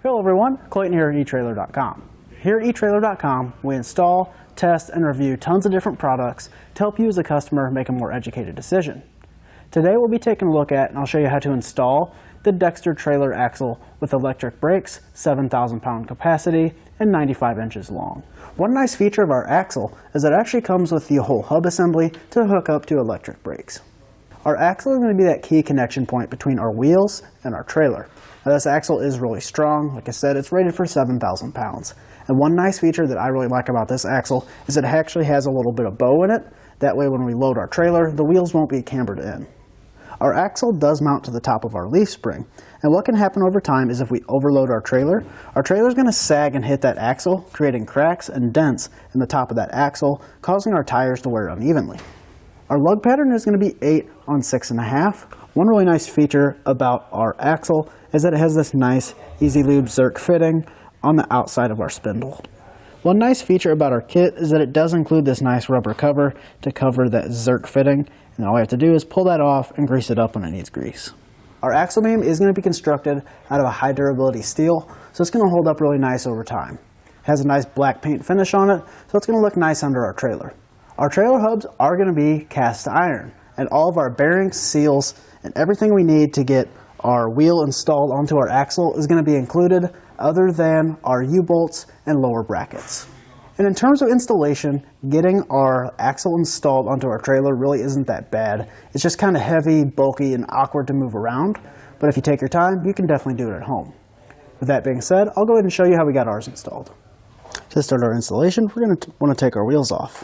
Hello everyone, Clayton here at etrailer.com. Here at etrailer.com, we install, test, and review tons of different products to help you as a customer make a more educated decision. Today we'll be taking a look at, and I'll show you how to install, the Dexter Trailer Axle with electric brakes, 7,000 pound capacity, and 95 inches long. One nice feature of our axle is that it actually comes with the whole hub assembly to hook up to electric brakes. Our axle is going to be that key connection point between our wheels and our trailer. Now this axle is really strong. Like I said, it's rated for 7,000 pounds. And one nice feature that I really like about this axle is it actually has a little bit of bow in it. That way when we load our trailer, the wheels won't be cambered in. Our axle does mount to the top of our leaf spring. And what can happen over time is if we overload our trailer is going to sag and hit that axle, creating cracks and dents in the top of that axle, causing our tires to wear unevenly. Our lug pattern is going to be 8 on 6.5. One really nice feature about our axle is that it has this nice Easy Lube Zerk fitting on the outside of our spindle. One nice feature about our kit is that it does include this nice rubber cover to cover that Zerk fitting, and all we have to do is pull that off and grease it up when it needs grease. Our axle beam is going to be constructed out of a high durability steel, so it's going to hold up really nice over time. It has a nice black paint finish on it, so it's going to look nice under our trailer. Our trailer hubs are going to be cast iron, and all of our bearings, seals, and everything we need to get our wheel installed onto our axle is going to be included, other than our U-bolts and lower brackets. And in terms of installation, getting our axle installed onto our trailer really isn't that bad. It's just kind of heavy, bulky, and awkward to move around, but if you take your time, you can definitely do it at home. With that being said, I'll go ahead and show you how we got ours installed. To start our installation, we're going to want to take our wheels off.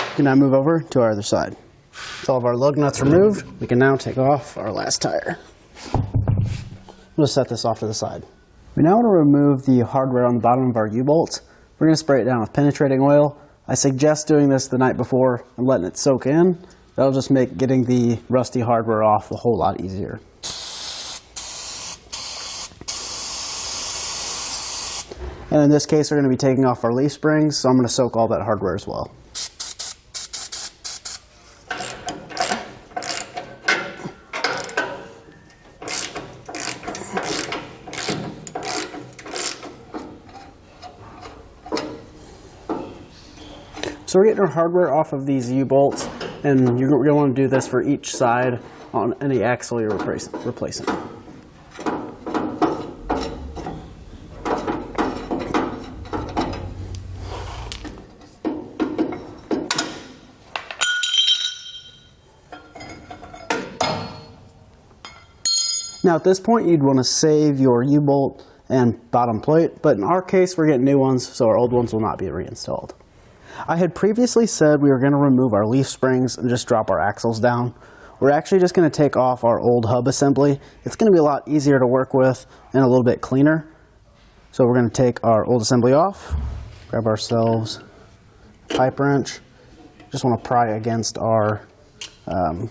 We can now move over to our other side. With all of our lug nuts removed, we can now take off our last tire. We'll just set this off to the side. We now want to remove the hardware on the bottom of our U-bolts. We're going to spray it down with penetrating oil. I suggest doing this the night before and letting it soak in. That'll just make getting the rusty hardware off a whole lot easier. And in this case, we're going to be taking off our leaf springs, so I'm going to soak all that hardware as well. So we're getting our hardware off of these U-bolts, and you're going to want to do this for each side on any axle you're replacing. Now at this point you'd want to save your U-bolt and bottom plate, but in our case we're getting new ones, so our old ones will not be reinstalled. I had previously said we were going to remove our leaf springs and just drop our axles down. We're actually just going to take off our old hub assembly. It's going to be a lot easier to work with and a little bit cleaner. So we're going to take our old assembly off, grab ourselves a pipe wrench. Just want to pry against our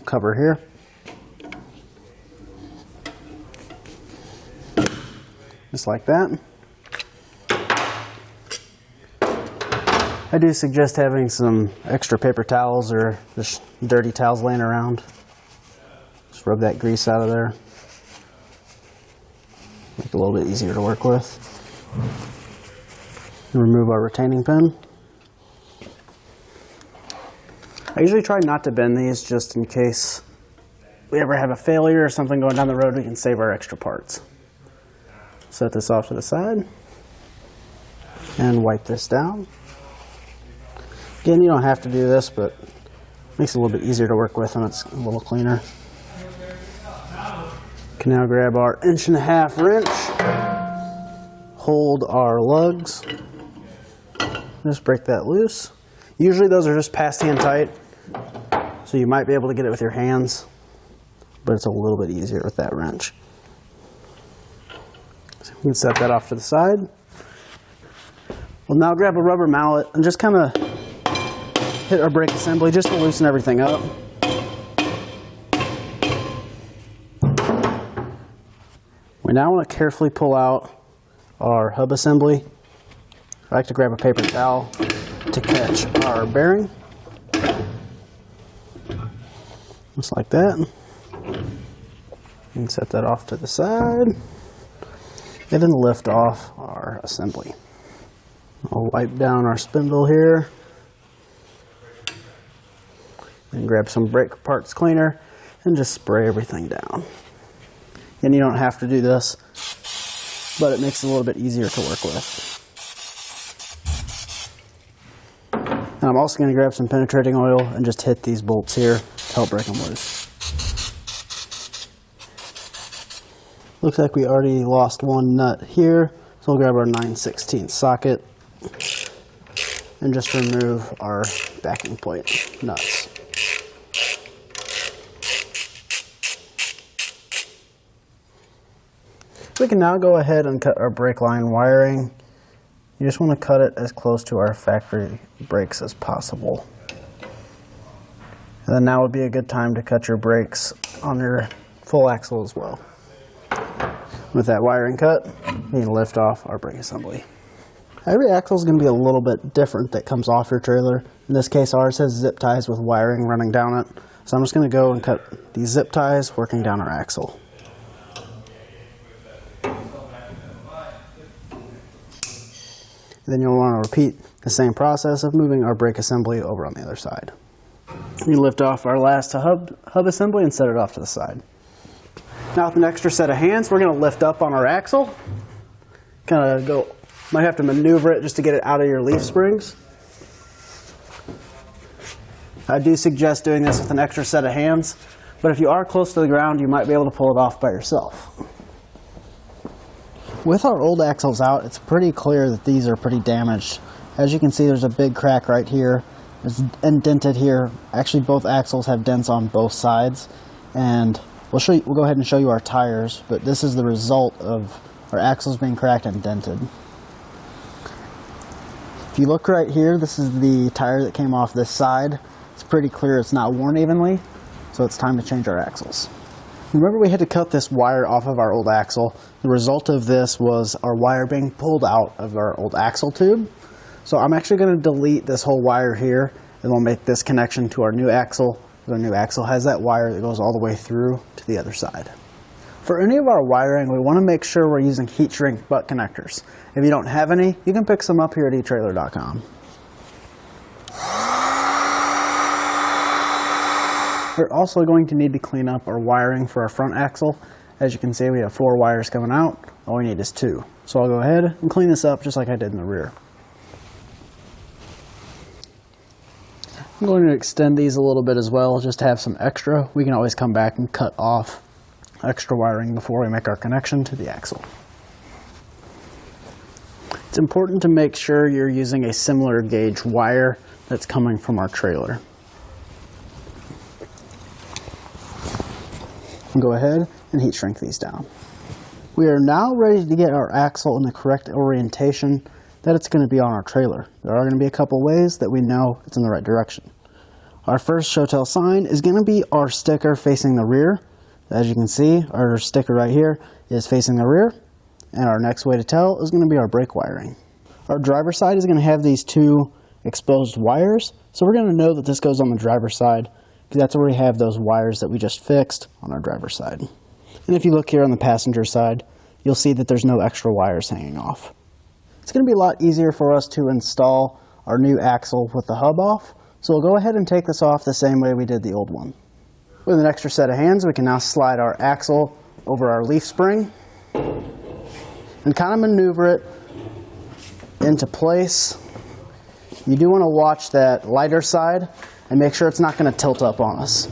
cover here. Just like that. I do suggest having some extra paper towels or just dirty towels laying around. Just rub that grease out of there. Make it a little bit easier to work with. And remove our retaining pin. I usually try not to bend these just in case we ever have a failure or something going down the road, we can save our extra parts. Set this off to the side and wipe this down. Again, you don't have to do this, but it makes it a little bit easier to work with and it's a little cleaner. Can now grab our 1.5 wrench, hold our lugs, just break that loose. Usually those are just past hand tight, so you might be able to get it with your hands, but it's a little bit easier with that wrench. So we can set that off to the side. We'll now grab a rubber mallet and just kind of hit our brake assembly just to loosen everything up. We now want to carefully pull out our hub assembly I like to grab a paper towel to catch our bearing. Just like that. You can set that off to the side. And then lift off our assembly. I'll wipe down our spindle here. And grab some brake parts cleaner and just spray everything down. And you don't have to do this, but it makes it a little bit easier to work with. And I'm also going to grab some penetrating oil and just hit these bolts here to help break them loose. Looks like we already lost one nut here, so we'll grab our 9/16 socket and just remove our backing plate nuts. We can now go ahead and cut our brake line wiring. You just want to cut it as close to our factory brakes as possible. And then now would be a good time to cut your brakes on your full axle as well. With that wiring cut, we can lift off our brake assembly. Every axle is going to be a little bit different that comes off your trailer. In this case, ours has zip ties with wiring running down it. So I'm just going to go and cut these zip ties working down our axle. Then you'll want to repeat the same process of moving our brake assembly over on the other side. We lift off our last hub assembly and set it off to the side. Now with an extra set of hands, we're going to lift up on our axle. Might have to maneuver it just to get it out of your leaf springs. I do suggest doing this with an extra set of hands, but if you are close to the ground, you might be able to pull it off by yourself. With our old axles out, it's pretty clear that these are pretty damaged. As you can see, there's a big crack right here. It's indented here. Actually, both axles have dents on both sides. And we'll go ahead and show you our tires, but this is the result of our axles being cracked and dented. If you look right here, this is the tire that came off this side. It's pretty clear it's not worn evenly, so it's time to change our axles. Remember, we had to cut this wire off of our old axle. The result of this was our wire being pulled out of our old axle tube. So I'm actually going to delete this whole wire here, and we'll make this connection to our new axle. Our new axle has that wire that goes all the way through to the other side. For any of our wiring, we want to make sure we're using heat shrink butt connectors. If you don't have any, you can pick some up here at etrailer.com. We're also going to need to clean up our wiring for our front axle. As you can see, we have 4 wires coming out. All we need is 2. So I'll go ahead and clean this up just like I did in the rear. I'm going to extend these a little bit as well, just to have some extra. We can always come back and cut off extra wiring before we make our connection to the axle. It's important to make sure you're using a similar gauge wire that's coming from our trailer. Go ahead and heat shrink these down. We are now ready to get our axle in the correct orientation that it's going to be on our trailer. There are going to be a couple ways that we know it's in the right direction. Our first show tell sign is going to be our sticker facing the rear. As you can see, our sticker right here is facing the rear, and our next way to tell is going to be our brake wiring. Our driver's side is going to have these 2 exposed wires, so we're going to know that this goes on the driver's side, because that's where we have those wires that we just fixed on our driver's side. And if you look here on the passenger side, you'll see that there's no extra wires hanging off. It's going to be a lot easier for us to install our new axle with the hub off, so we'll go ahead and take this off the same way we did the old one. With an extra set of hands, we can now slide our axle over our leaf spring and kind of maneuver it into place. You do want to watch that lighter side and make sure it's not going to tilt up on us.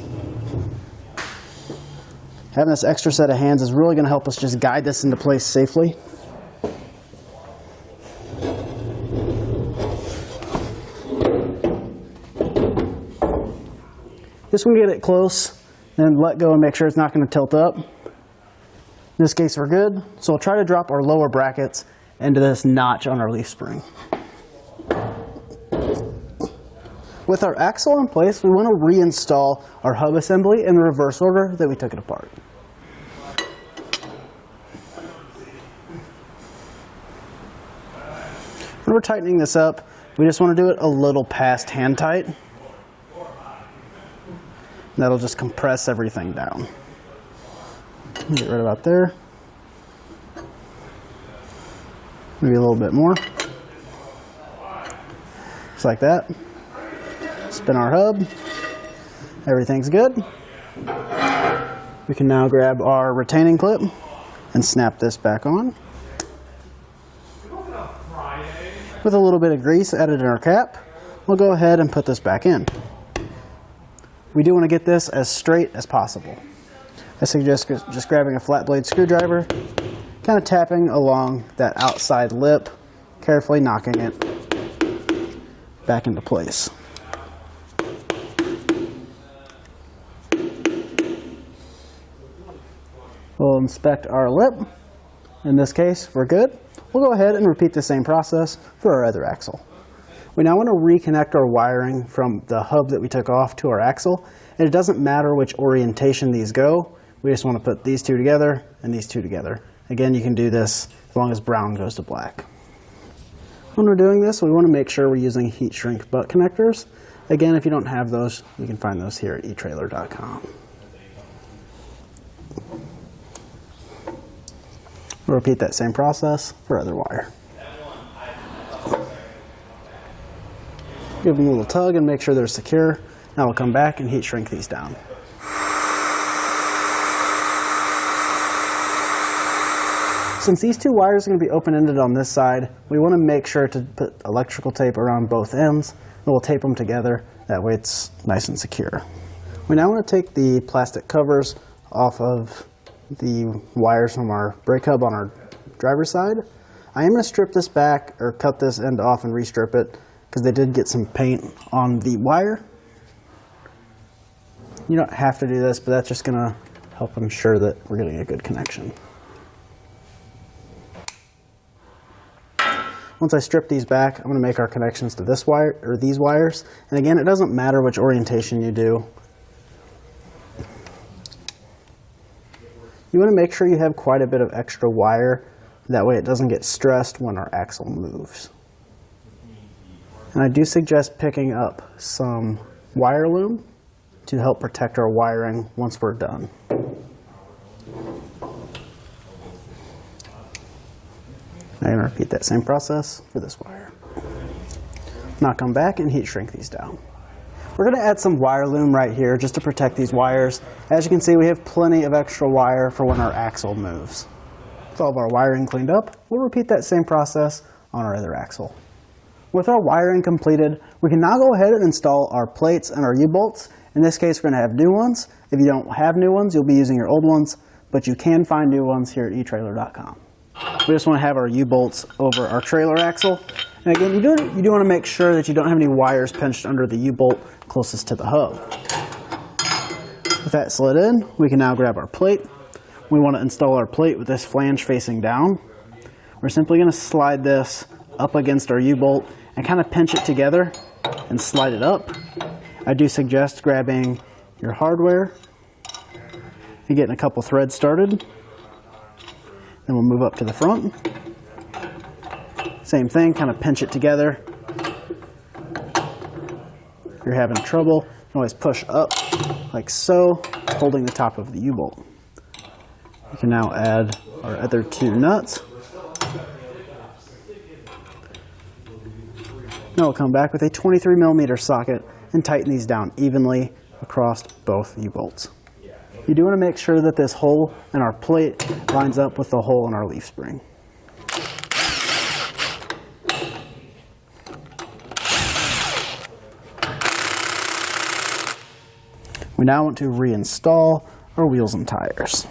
Having this extra set of hands is really going to help us just guide this into place safely. Just when we get it close, then let go and make sure it's not going to tilt up. In this case, we're good. So we'll try to drop our lower brackets into this notch on our leaf spring. With our axle in place, we want to reinstall our hub assembly in the reverse order that we took it apart. When we're tightening this up, we just want to do it a little past hand tight. That'll just compress everything down. Get right about there. Maybe a little bit more. Just like that. Spin our hub. Everything's good. We can now grab our retaining clip and snap this back on. With a little bit of grease added in our cap, we'll go ahead and put this back in. We do want to get this as straight as possible. I suggest just grabbing a flat blade screwdriver, kind of tapping along that outside lip, carefully knocking it back into place. We'll inspect our lip. In this case, we're good. We'll go ahead and repeat the same process for our other axle. We now want to reconnect our wiring from the hub that we took off to our axle. And it doesn't matter which orientation these go. We just want to put these two together and these two together. Again, you can do this as long as brown goes to black. When we're doing this, we want to make sure we're using heat shrink butt connectors. Again, if you don't have those, you can find those here at etrailer.com. We'll repeat that same process for other wire. Give them a little tug and make sure they're secure. Now we'll come back and heat shrink these down. Since these two wires are going to be open-ended on this side, we want to make sure to put electrical tape around both ends. And we'll tape them together. That way it's nice and secure. We now want to take the plastic covers off of the wires from our brake hub on our driver's side. I am going to strip this back or cut this end off and restrip it because they did get some paint on the wire. You don't have to do this, but that's just going to help ensure that we're getting a good connection. Once I strip these back, I'm going to make our connections to this wire or these wires. And again, it doesn't matter which orientation you do. You want to make sure you have quite a bit of extra wire. That way it doesn't get stressed when our axle moves. And I do suggest picking up some wire loom to help protect our wiring once we're done. I'm going to repeat that same process for this wire. Now come back and heat shrink these down. We're going to add some wire loom right here just to protect these wires. As you can see, we have plenty of extra wire for when our axle moves. With all of our wiring cleaned up, we'll repeat that same process on our other axle. With our wiring completed, we can now go ahead and install our plates and our U-bolts. In this case, we're going to have new ones. If you don't have new ones, you'll be using your old ones, but you can find new ones here at etrailer.com. We just want to have our U-bolts over our trailer axle. And again, you do want to make sure that you don't have any wires pinched under the U-bolt closest to the hub. With that slid in, we can now grab our plate. We want to install our plate with this flange facing down. We're simply going to slide this up against our U-bolt and kind of pinch it together and slide it up. I do suggest grabbing your hardware and getting a couple threads started. Then we'll move up to the front. Same thing, kind of pinch it together. If you're having trouble, you can always push up like so, holding the top of the U-bolt. We can now add our other two nuts. Now we'll come back with a 23mm socket and tighten these down evenly across both U-bolts. You do want to make sure that this hole in our plate lines up with the hole in our leaf spring. We now want to reinstall our wheels and tires.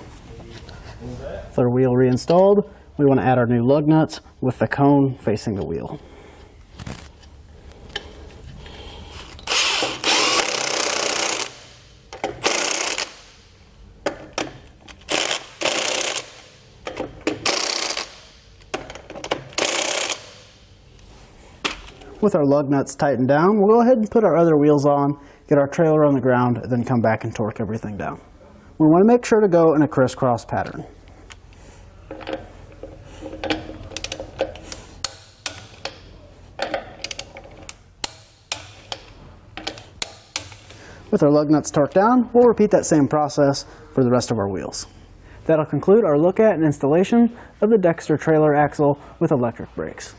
With our wheel reinstalled, we want to add our new lug nuts with the cone facing the wheel. With our lug nuts tightened down, we'll go ahead and put our other wheels on, get our trailer on the ground, and then come back and torque everything down. We want to make sure to go in a crisscross pattern. With our lug nuts torqued down, we'll repeat that same process for the rest of our wheels. That'll conclude our look at and installation of the Dexter Trailer Axle with electric brakes.